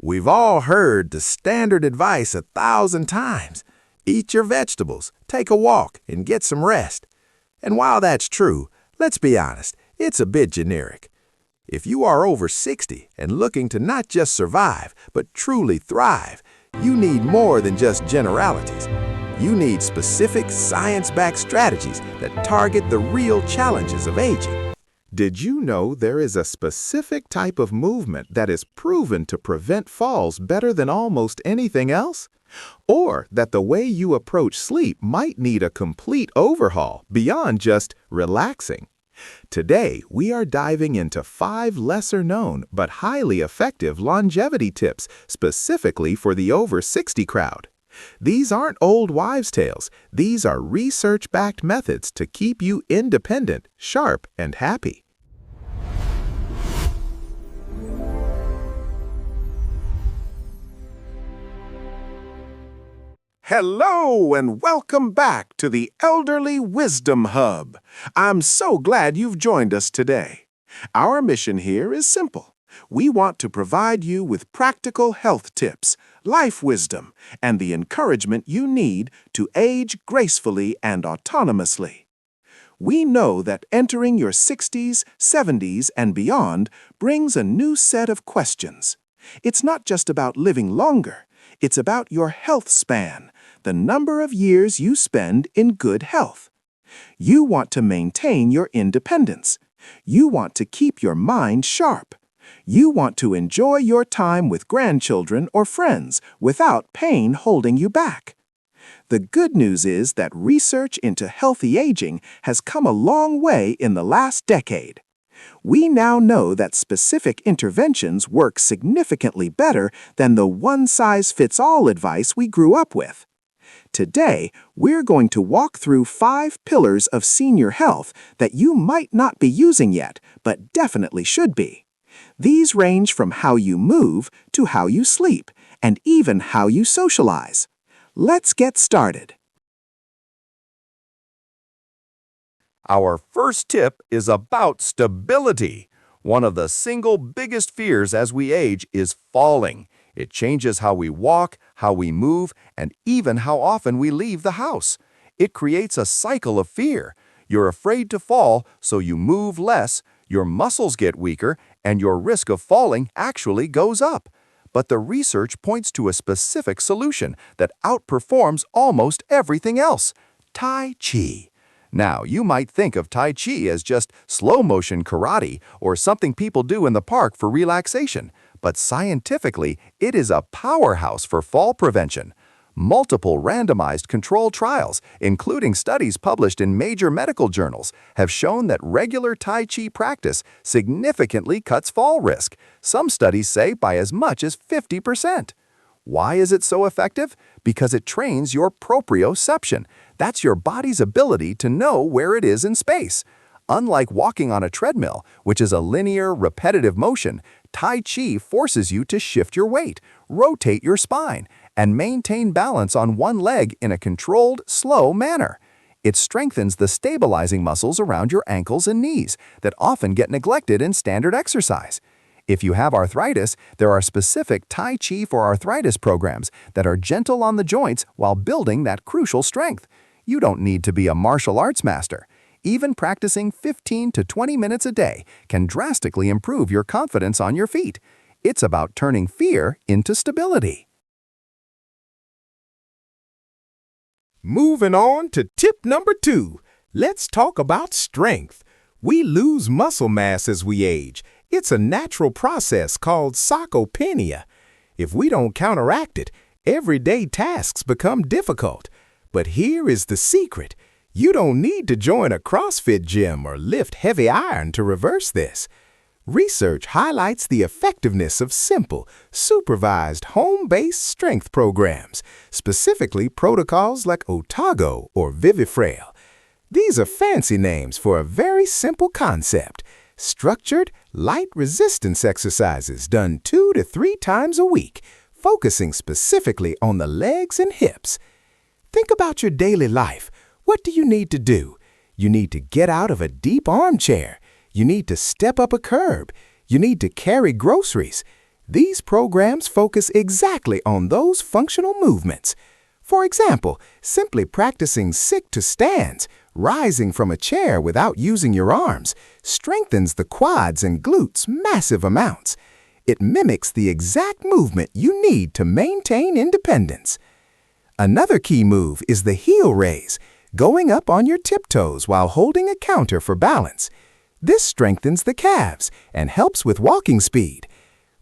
We've all heard the standard advice 1,000 times. Eat your vegetables, take a walk, and get some rest. And while that's true, let's be honest, it's a bit generic. If you are over 60 and looking to not just survive, but truly thrive, you need more than just generalities. You need specific science-backed strategies that target the real challenges of aging. Did you know there is a specific type of movement that is proven to prevent falls better than almost anything else? Or that the way you approach sleep might need a complete overhaul beyond just relaxing? Today, we are diving into 5 lesser-known but highly effective longevity tips specifically for the over 60 crowd. These aren't old wives' tales. These are research-backed methods to keep you independent, sharp, and happy. Hello and welcome back to the Elderly Wisdom Hub. I'm so glad you've joined us today. Our mission here is simple. We want to provide you with practical health tips, life wisdom, and the encouragement you need to age gracefully and autonomously. We know that entering your 60s, 70s, and beyond brings a new set of questions. It's not just about living longer. It's about your health span, the number of years you spend in good health. You want to maintain your independence. You want to keep your mind sharp. You want to enjoy your time with grandchildren or friends without pain holding you back. The good news is that research into healthy aging has come a long way in the last decade. We now know that specific interventions work significantly better than the one-size-fits-all advice we grew up with. Today, we're going to walk through 5 pillars of senior health that you might not be using yet, but definitely should be. These range from how you move to how you sleep, and even how you socialize. Let's get started. Our first tip is about stability. One of the single biggest fears as we age is falling. It changes how we walk, how we move, and even how often we leave the house. It creates a cycle of fear. You're afraid to fall, so you move less, your muscles get weaker, and your risk of falling actually goes up. But the research points to a specific solution that outperforms almost everything else: Tai Chi. Now, you might think of Tai Chi as just slow-motion karate or something people do in the park for relaxation, but scientifically, it is a powerhouse for fall prevention. Multiple randomized controlled trials, including studies published in major medical journals, have shown that regular Tai Chi practice significantly cuts fall risk. Some studies say by as much as 50%. Why is it so effective? Because it trains your proprioception. That's your body's ability to know where it is in space. Unlike walking on a treadmill, which is a linear, repetitive motion, Tai Chi forces you to shift your weight, rotate your spine, and maintain balance on one leg in a controlled, slow manner. It strengthens the stabilizing muscles around your ankles and knees that often get neglected in standard exercise. If you have arthritis, there are specific Tai Chi for arthritis programs that are gentle on the joints while building that crucial strength. You don't need to be a martial arts master. Even practicing 15 to 20 minutes a day can drastically improve your confidence on your feet. It's about turning fear into stability. Moving on to tip number 2. Let's talk about strength. We lose muscle mass as we age. It's a natural process called sarcopenia. If we don't counteract it, everyday tasks become difficult. But here is the secret. You don't need to join a CrossFit gym or lift heavy iron to reverse this. Research highlights the effectiveness of simple, supervised home-based strength programs, specifically protocols like Otago or Vivifrail. These are fancy names for a very simple concept: structured, light resistance exercises done 2 to 3 times a week, focusing specifically on the legs and hips. Think about your daily life. What do you need to do? You need to get out of a deep armchair. You need to step up a curb. You need to carry groceries. These programs focus exactly on those functional movements. For example, simply practicing sit-to-stands, rising from a chair without using your arms, strengthens the quads and glutes massive amounts. It mimics the exact movement you need to maintain independence. Another key move is the heel raise, going up on your tiptoes while holding a counter for balance. This strengthens the calves and helps with walking speed.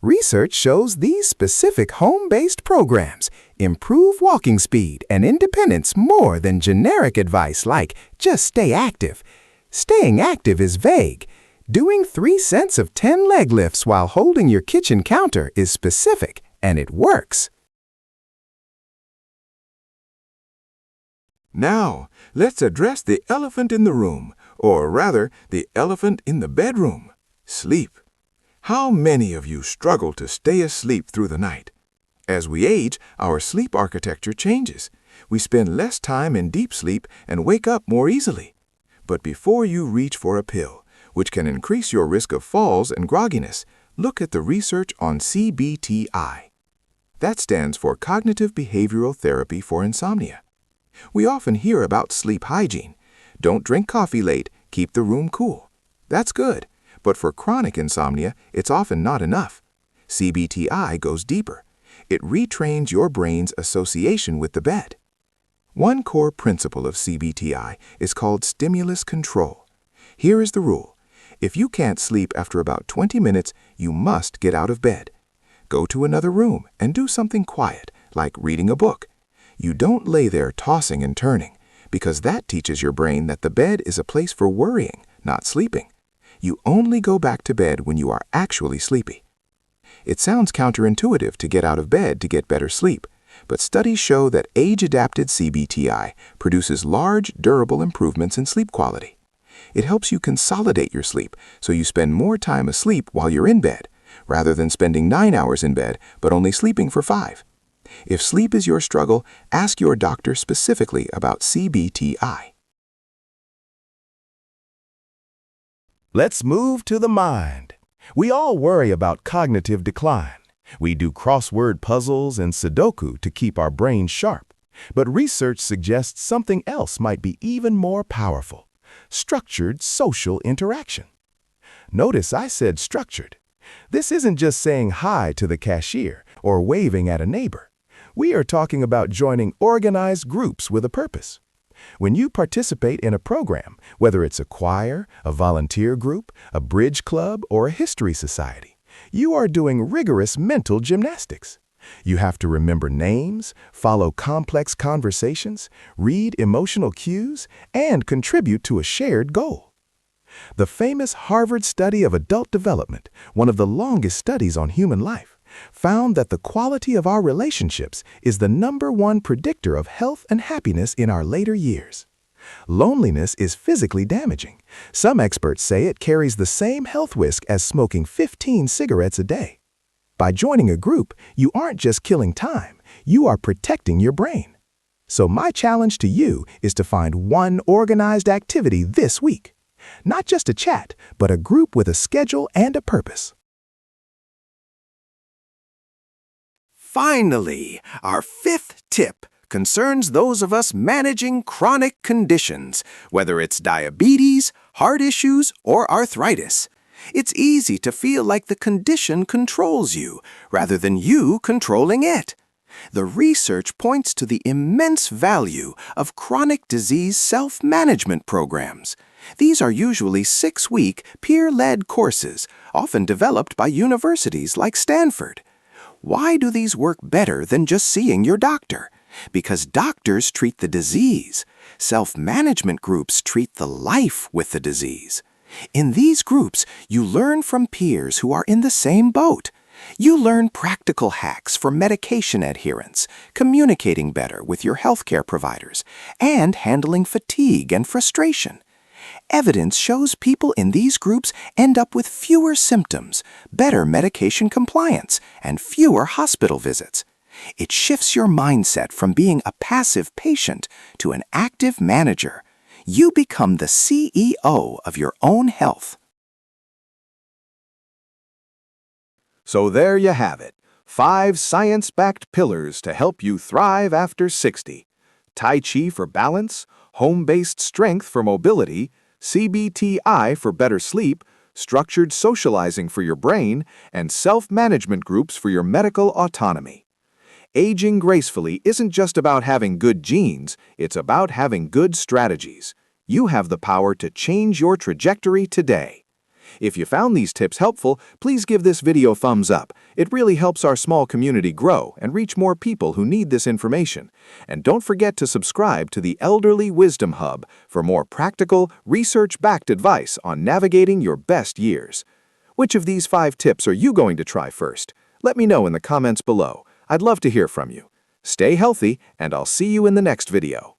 Research shows these specific home-based programs improve walking speed and independence more than generic advice like just stay active. Staying active is vague. Doing 3 sets of 10 leg lifts while holding your kitchen counter is specific, and it works. Now, let's address the elephant in the room, or rather, the elephant in the bedroom: sleep. How many of you struggle to stay asleep through the night? As we age, our sleep architecture changes. We spend less time in deep sleep and wake up more easily. But before you reach for a pill, which can increase your risk of falls and grogginess, look at the research on CBTI. That stands for Cognitive Behavioral Therapy for Insomnia. We often hear about sleep hygiene. Don't drink coffee late, keep the room cool. That's good, but for chronic insomnia, it's often not enough. CBTI goes deeper. It retrains your brain's association with the bed. One core principle of CBTI is called stimulus control. Here is the rule. If you can't sleep after about 20 minutes, you must get out of bed. Go to another room and do something quiet, like reading a book. You don't lay there tossing and turning, because that teaches your brain that the bed is a place for worrying, not sleeping. You only go back to bed when you are actually sleepy. It sounds counterintuitive to get out of bed to get better sleep, but studies show that age-adapted CBTI produces large, durable improvements in sleep quality. It helps you consolidate your sleep so you spend more time asleep while you're in bed, rather than spending 9 hours in bed but only sleeping for 5. If sleep is your struggle, ask your doctor specifically about CBTI. Let's move to the mind. We all worry about cognitive decline. We do crossword puzzles and Sudoku to keep our brains sharp. But research suggests something else might be even more powerful: structured social interaction. Notice I said structured. This isn't just saying hi to the cashier or waving at a neighbor. We are talking about joining organized groups with a purpose. When you participate in a program, whether it's a choir, a volunteer group, a bridge club, or a history society, you are doing rigorous mental gymnastics. You have to remember names, follow complex conversations, read emotional cues, and contribute to a shared goal. The famous Harvard study of adult development, one of the longest studies on human life, found that the quality of our relationships is the #1 predictor of health and happiness in our later years. Loneliness is physically damaging. Some experts say it carries the same health risk as smoking 15 cigarettes a day. By joining a group, you aren't just killing time, you are protecting your brain. So my challenge to you is to find one organized activity this week. Not just a chat, but a group with a schedule and a purpose. Finally, our 5th tip concerns those of us managing chronic conditions, whether it's diabetes, heart issues, or arthritis. It's easy to feel like the condition controls you, rather than you controlling it. The research points to the immense value of chronic disease self-management programs. These are usually 6-week, peer-led courses, often developed by universities like Stanford. Why do these work better than just seeing your doctor? Because doctors treat the disease. Self-management groups treat the life with the disease. In these groups, you learn from peers who are in the same boat. You learn practical hacks for medication adherence, communicating better with your healthcare providers, and handling fatigue and frustration. Evidence shows people in these groups end up with fewer symptoms, better medication compliance, and fewer hospital visits. It shifts your mindset from being a passive patient to an active manager. You become the CEO of your own health. So there you have it. 5 science-backed pillars to help you thrive after 60. Tai Chi for balance, home-based strength for mobility, CBTI for better sleep, structured socializing for your brain, and self-management groups for your medical autonomy. Aging gracefully isn't just about having good genes, it's about having good strategies. You have the power to change your trajectory today. If you found these tips helpful, please give this video a thumbs up. It really helps our small community grow and reach more people who need this information. And don't forget to subscribe to the Elderly Wisdom Hub for more practical, research-backed advice on navigating your best years. Which of these 5 tips are you going to try first? Let me know in the comments below. I'd love to hear from you. Stay healthy, and I'll see you in the next video.